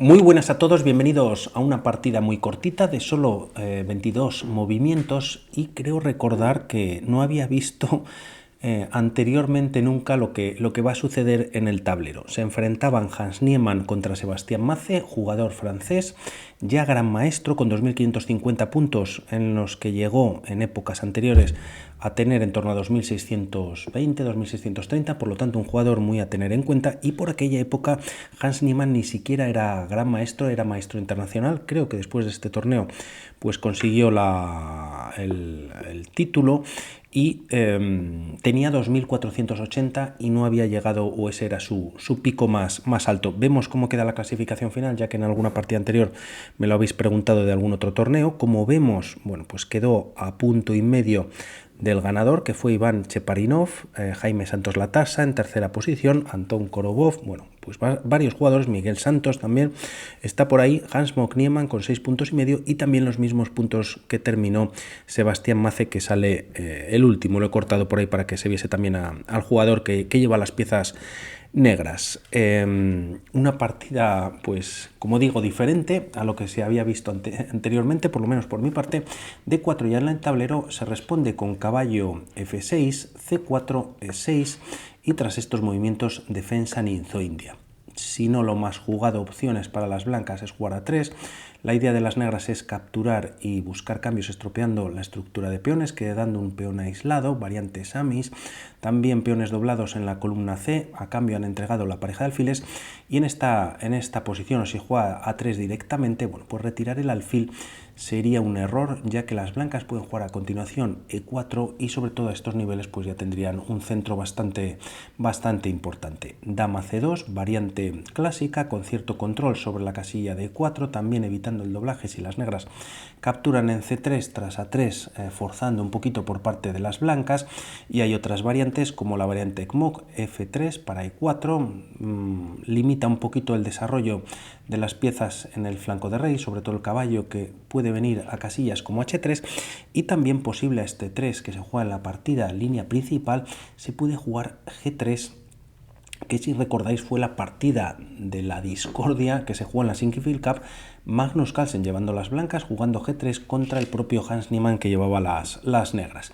Muy buenas a todos, bienvenidos a una partida muy cortita de solo 22 movimientos y creo recordar que no había visto anteriormente nunca lo que va a suceder en el tablero. Se enfrentaban Hans Niemann contra Sebastián Mace, jugador francés, ya gran maestro con 2.550 puntos en los que llegó en épocas anteriores a tener en torno a 2.620, 2.630, por lo tanto un jugador muy a tener en cuenta, y por aquella época Hans Niemann ni siquiera era gran maestro, era maestro internacional. Creo que después de este torneo pues consiguió el título y tenía 2.480 y no había llegado, o ese era su pico más alto. Vemos cómo queda la clasificación final, ya que en alguna partida anterior me lo habéis preguntado de algún otro torneo. Como vemos, bueno, pues quedó a punto y medio del ganador, que fue Iván Cheparinov, Jaime Santos Latasa en tercera posición, Anton Korobov, bueno, pues varios jugadores, Miguel Santos también está por ahí, Hans-Mok Niemann con 6,5 puntos y también los mismos puntos que terminó Sebastián Mace, que sale el último. Lo he cortado por ahí para que se viese también al jugador que lleva las piezas negras. Una partida, pues como digo, diferente a lo que se había visto anteriormente, por lo menos por mi parte. D4 ya en el tablero se responde con caballo F6, C4, E6 y tras estos movimientos defensa Ninzo India. Si no, lo más jugado opciones para las blancas es jugar a 3. La idea de las negras es capturar y buscar cambios estropeando la estructura de peones, quedando un peón aislado, variante Samis. También peones doblados en la columna C, a cambio han entregado la pareja de alfiles, y en esta posición, o si juega a 3 directamente, bueno, pues retirar el alfil sería un error, ya que las blancas pueden jugar a continuación E4 y sobre todo a estos niveles pues ya tendrían un centro bastante importante. Dama C2, variante clásica con cierto control sobre la casilla de E4, también evitando el doblaje si las negras capturan en C3 tras A3, forzando un poquito por parte de las blancas. Y hay otras variantes como la variante Kmok, F3 para E4, limita un poquito el desarrollo de las piezas en el flanco de rey, sobre todo el caballo, que puede venir a casillas como H3, y también posible a este 3 que se juega en la partida línea principal, se puede jugar G3, que si recordáis fue la partida de la discordia que se jugó en la Sinquefield Cup, Magnus Carlsen llevando las blancas, jugando G3 contra el propio Hans Niemann que llevaba las negras.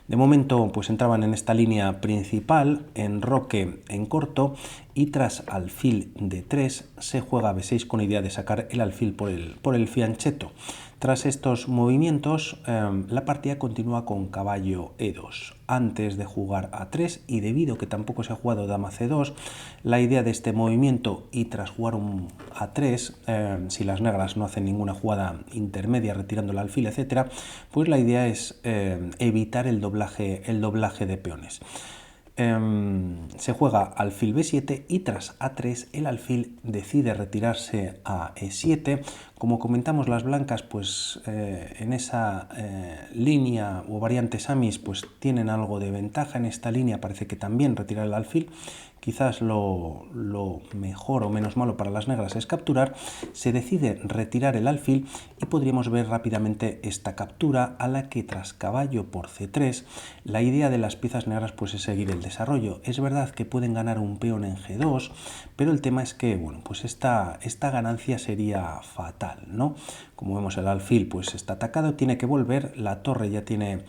De momento pues entraban en esta línea principal, enroque en corto, y tras alfil de 3 se juega B6 con idea de sacar el alfil por el fianchetto. Tras estos movimientos la partida continúa con caballo E2 antes de jugar A3, y debido que tampoco se ha jugado dama C2, la idea de este movimiento, y tras jugar un A3, si las negras no hacen ninguna jugada intermedia retirando el alfil, etcétera, pues la idea es evitar el doblaje de peones. Se juega alfil B7 y tras A3 el alfil decide retirarse a E7. Como comentamos, las blancas pues en esa línea o variante Samis pues tienen algo de ventaja. En esta línea parece que también retirar el alfil. Quizás lo mejor o menos malo para las negras es capturar. Se decide retirar el alfil y podríamos ver rápidamente esta captura, a la que tras caballo por C3 la idea de las piezas negras pues es seguir el desarrollo. Es verdad que pueden ganar un peón en G2, pero el tema es que bueno, pues esta ganancia sería fatal, ¿no? Como vemos, el alfil pues está atacado, tiene que volver, la torre ya tiene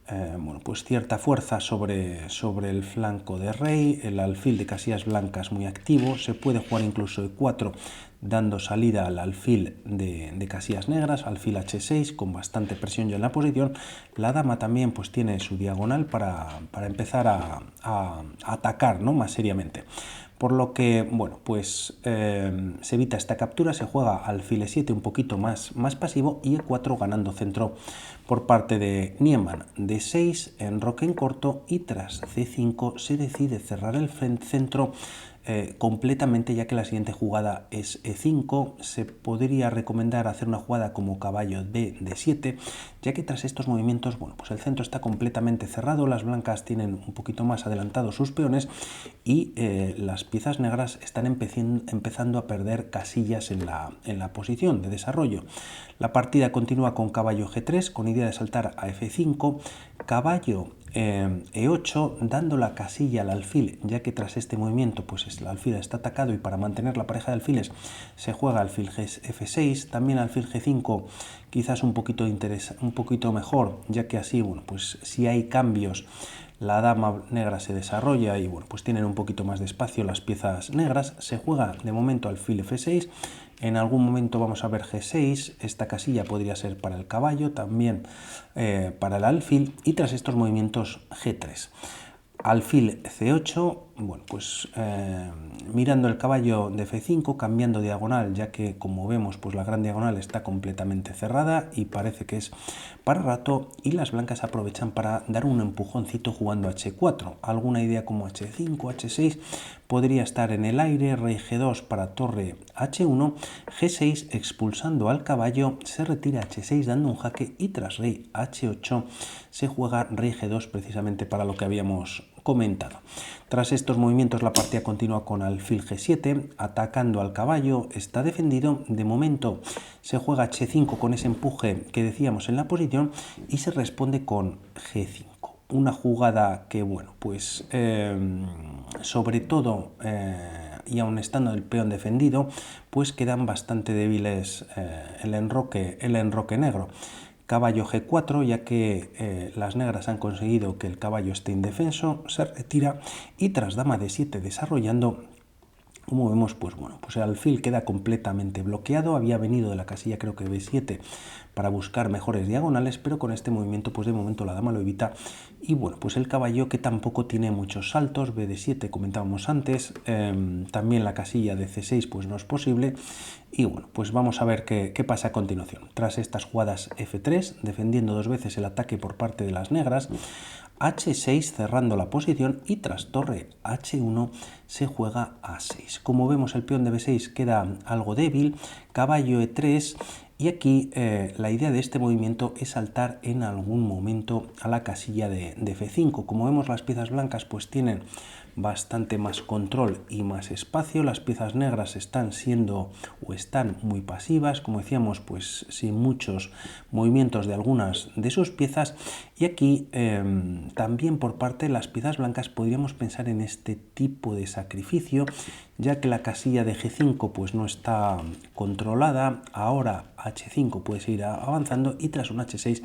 bueno, pues cierta fuerza sobre el flanco de rey, el alfil de casillas blancas muy activo, se puede jugar incluso E4 dando salida al alfil de casillas negras, alfil H6 con bastante presión ya en la posición. La dama también pues tiene su diagonal para empezar a atacar, ¿no?, más seriamente. Por lo que, bueno, pues se evita esta captura, se juega alfil E7 un poquito más pasivo, y E4 ganando centro por parte de Niemann. D6, enroque en corto, y tras C5 se decide cerrar el centro completamente, ya que la siguiente jugada es E5. Se podría recomendar hacer una jugada como caballo D7, ya que tras estos movimientos, bueno, pues el centro está completamente cerrado, las blancas tienen un poquito más adelantados sus peones, y las piezas negras están empezando a perder casillas en la posición de desarrollo. La partida continúa con caballo G3 con idea de saltar a F5, caballo E8, dando la casilla al alfil, ya que tras este movimiento pues el alfil está atacado y para mantener la pareja de alfiles se juega alfil F6, también alfil G5 quizás un poquito mejor, ya que así, bueno, pues si hay cambios la dama negra se desarrolla y bueno, pues tienen un poquito más de espacio las piezas negras. Se juega de momento alfil F6, en algún momento vamos a ver G6, esta casilla podría ser para el caballo, también para el alfil, y tras estos movimientos G3. Alfil C8, bueno, pues mirando el caballo de F5, cambiando diagonal, ya que como vemos pues la gran diagonal está completamente cerrada y parece que es para rato, y las blancas aprovechan para dar un empujoncito jugando H4. Alguna idea como H5, H6 podría estar en el aire, rey G2 para torre H1, G6 expulsando al caballo, se retira H6 dando un jaque y tras rey H8 se juega rey G2 precisamente para lo que habíamos comentado. Tras estos movimientos la partida continúa con alfil G7, atacando al caballo, está defendido, de momento se juega H5 con ese empuje que decíamos en la posición y se responde con G5. Una jugada que, bueno, pues sobre todo, y aun estando el peón defendido, pues quedan bastante débiles el enroque negro. Caballo G4, ya que las negras han conseguido que el caballo esté indefenso, se retira y tras dama D7 desarrollando, como vemos, pues bueno, pues el alfil queda completamente bloqueado. Había venido de la casilla creo que B7 para buscar mejores diagonales, pero con este movimiento pues de momento la dama lo evita y bueno, pues el caballo que tampoco tiene muchos saltos, BD7 comentábamos antes, también la casilla de C6 pues no es posible y bueno, pues vamos a ver qué pasa a continuación. Tras estas jugadas F3, defendiendo dos veces el ataque por parte de las negras, H6 cerrando la posición y tras torre H1 se juega A6. Como vemos el peón de B6 queda algo débil, caballo E3 y aquí la idea de este movimiento es saltar en algún momento a la casilla de F5. Como vemos las piezas blancas pues tienen bastante más control y más espacio. Las piezas negras están muy pasivas, como decíamos, pues sin muchos movimientos de algunas de sus piezas. Y aquí también por parte de las piezas blancas podríamos pensar en este tipo de sacrificio, ya que la casilla de G5 pues no está controlada. Ahora H5 puede seguir avanzando y tras un H6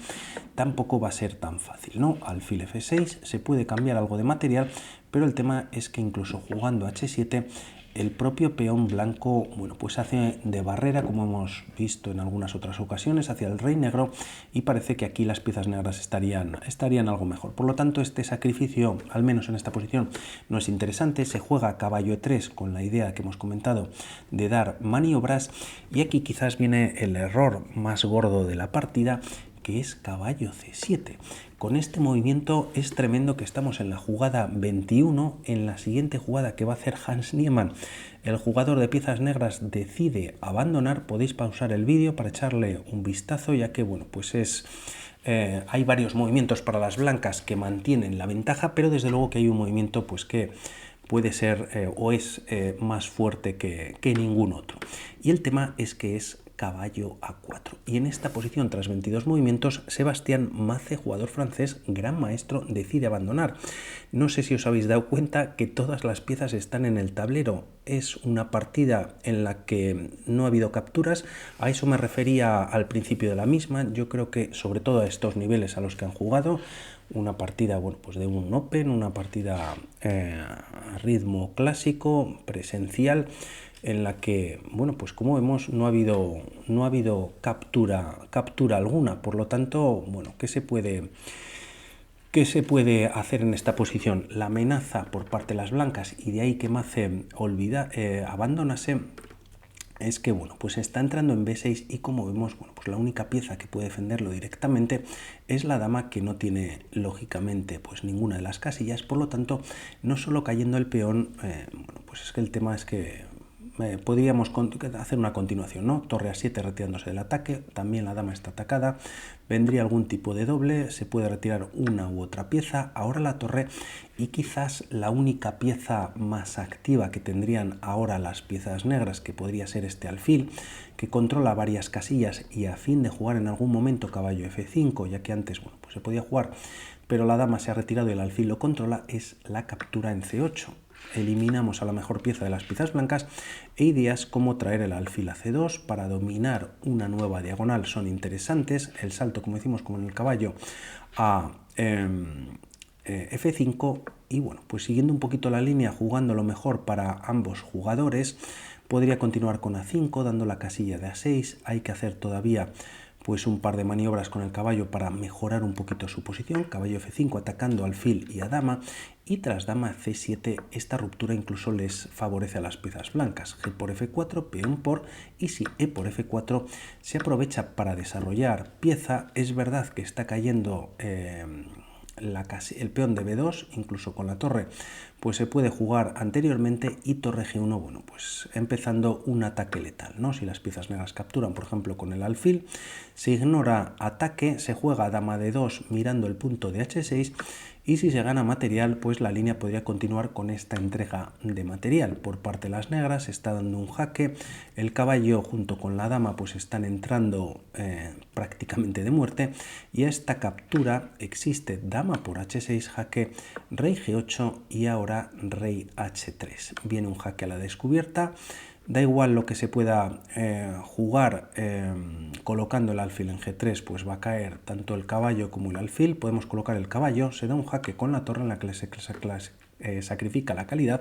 tampoco va a ser tan fácil, ¿no? Alfil F6 se puede cambiar algo de material, pero el tema es que incluso jugando H7 el propio peón blanco, bueno, pues hace de barrera, como hemos visto en algunas otras ocasiones, hacia el rey negro y parece que aquí las piezas negras estarían algo mejor. Por lo tanto, este sacrificio, al menos en esta posición, no es interesante. Se juega caballo E3 con la idea que hemos comentado de dar maniobras y aquí quizás viene el error más gordo de la partida, que es caballo C7. Con este movimiento es tremendo que estamos en la jugada 21, en la siguiente jugada que va a hacer Hans Niemann. El jugador de piezas negras decide abandonar. Podéis pausar el vídeo para echarle un vistazo, ya que bueno, pues hay varios movimientos para las blancas que mantienen la ventaja, pero desde luego que hay un movimiento pues que puede ser o es más fuerte que ningún otro. Y el tema es que es caballo A4. Y en esta posición, tras 22 movimientos, Sebastián Mace, jugador francés, gran maestro, decide abandonar. No sé si os habéis dado cuenta que todas las piezas están en el tablero. Es una partida en la que no ha habido capturas. A eso me refería al principio de la misma. Yo creo que, sobre todo a estos niveles a los que han jugado, una partida, bueno, pues de un Open, una partida a ritmo clásico, presencial, en la que, bueno, pues como vemos no ha habido captura alguna. Por lo tanto, bueno, ¿qué se puede hacer en esta posición? La amenaza por parte de las blancas, y de ahí que Mace abandonase, es que, bueno, pues está entrando en B6 y como vemos, bueno, pues la única pieza que puede defenderlo directamente es la dama, que no tiene lógicamente pues ninguna de las casillas. Por lo tanto, no solo cayendo el peón, bueno, pues es que el tema es que podríamos hacer una continuación, ¿no? Torre A7 retirándose del ataque, también la dama está atacada, vendría algún tipo de doble, se puede retirar una u otra pieza, ahora la torre, y quizás la única pieza más activa que tendrían ahora las piezas negras, que podría ser este alfil, que controla varias casillas y a fin de jugar en algún momento caballo F5, ya que antes, bueno, pues se podía jugar pero la dama se ha retirado y el alfil lo controla, es la captura en C8. Eliminamos a la mejor pieza de las piezas blancas e ideas como traer el alfil a C2 para dominar una nueva diagonal son interesantes. El salto, como decimos, como en el caballo, a F5 y bueno, pues siguiendo un poquito la línea, jugando lo mejor para ambos jugadores, podría continuar con A5 dando la casilla de A6. Hay que hacer todavía pues un par de maniobras con el caballo para mejorar un poquito su posición. Caballo F5 atacando alfil y a dama, y tras dama C7 esta ruptura incluso les favorece a las piezas blancas. G por F4, peón por, y si E por F4 se aprovecha para desarrollar pieza. Es verdad que está cayendo el peón de B2, incluso con la torre pues se puede jugar anteriormente, y torre G1, bueno, pues empezando un ataque letal, ¿no? Si las piezas negras capturan, por ejemplo, con el alfil, se ignora ataque, se juega dama D2 mirando el punto de H6, y si se gana material, pues la línea podría continuar con esta entrega de material. Por parte de las negras se está dando un jaque, el caballo junto con la dama pues están entrando prácticamente de muerte, y a esta captura existe dama por H6, jaque, rey G8 y ahora rey H3. Viene un jaque a la descubierta. Da igual lo que se pueda jugar colocando el alfil en G3, pues va a caer tanto el caballo como el alfil. Podemos colocar el caballo, se da un jaque con la torre en la que se sacrifica la calidad.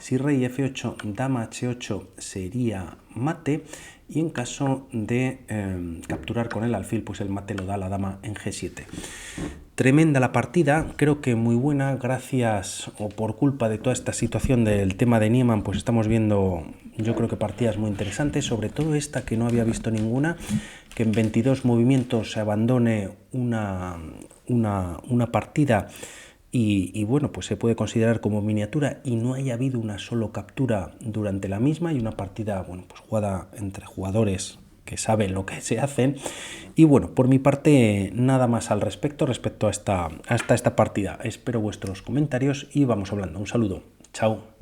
Si rey F8, dama H8 sería mate, y en caso de capturar con el alfil, pues el mate lo da la dama en G7. Tremenda la partida, creo que muy buena, gracias o por culpa de toda esta situación del tema de Niemann, pues estamos viendo, yo creo que partidas muy interesantes, sobre todo esta que no había visto ninguna, que en 22 movimientos se abandone una partida y bueno, pues se puede considerar como miniatura y no haya habido una sola captura durante la misma, y una partida, bueno, pues jugada entre jugadores que saben lo que se hacen. Y bueno, por mi parte nada más al respecto a esta partida. Espero vuestros comentarios y vamos hablando. Un saludo. Chao.